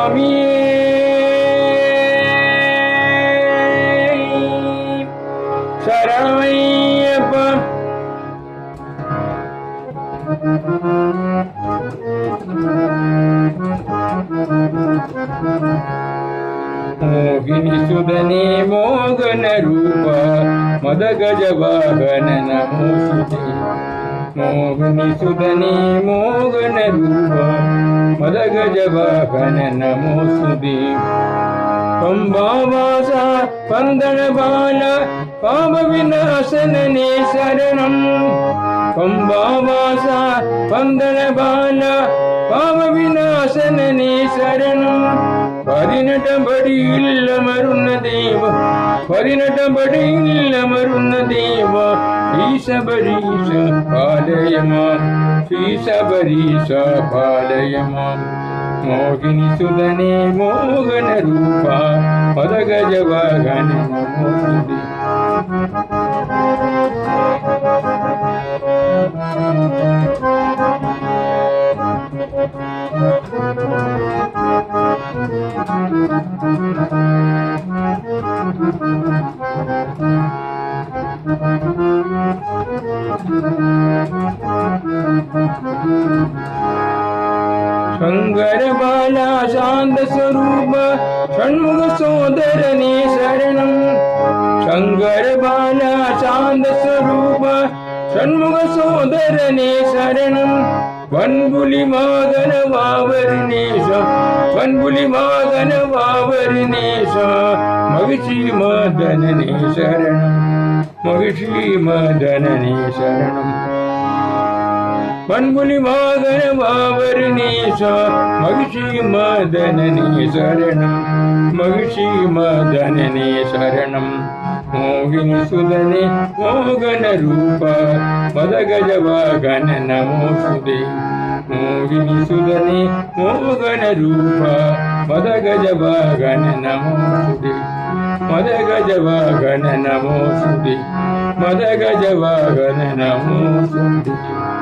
சுவாமியே சரணையப்பா. மோகினி சுதனே மோகன ரூப மத கஜ வாகன நமோசுதே. மோகினி சுதனே மோகன ரூப மத கஜ வாகன நமோசுதே. பம்பாவாச பந்தன பால பாப விநாசனே சரணம். பம்பாவாச பந்தன பால பாப விநாசனே சரணம். பதினெட்டபடி இல்லமருண்ண தேவ பதினெட்டபடி இல்லமருண்ண தேவ ஈசபரீச பாலயமாம் ஈசபரீச பாலயமாம். மோகினி சுதனே மோகன ரூப மத கஜ வாகன நமோசுதே. शंकर बाला शांत स्वरूप षण्मुख सोदरने शरणम. शंकर बाला शांत स्वरूप षण्मुख सोदरने शरणम. वनबुली मादन वावरनेश वनबुली मादन वावरनेश महिषी मदनने शरणम. महिषी मदनने शरणम. वनबुली मादन वावरनेश महिषी मदनने शरणम. महिषी मदनने शरणम. मोहिनी सुदने मोगन रूप मद गज वागन नमोसुदे. मोहिनी सुदने मोगन रूप मद गज वागन नमोसुदे. मद गज वागन नमोसुदे. मद गज वागन नमोसुदे.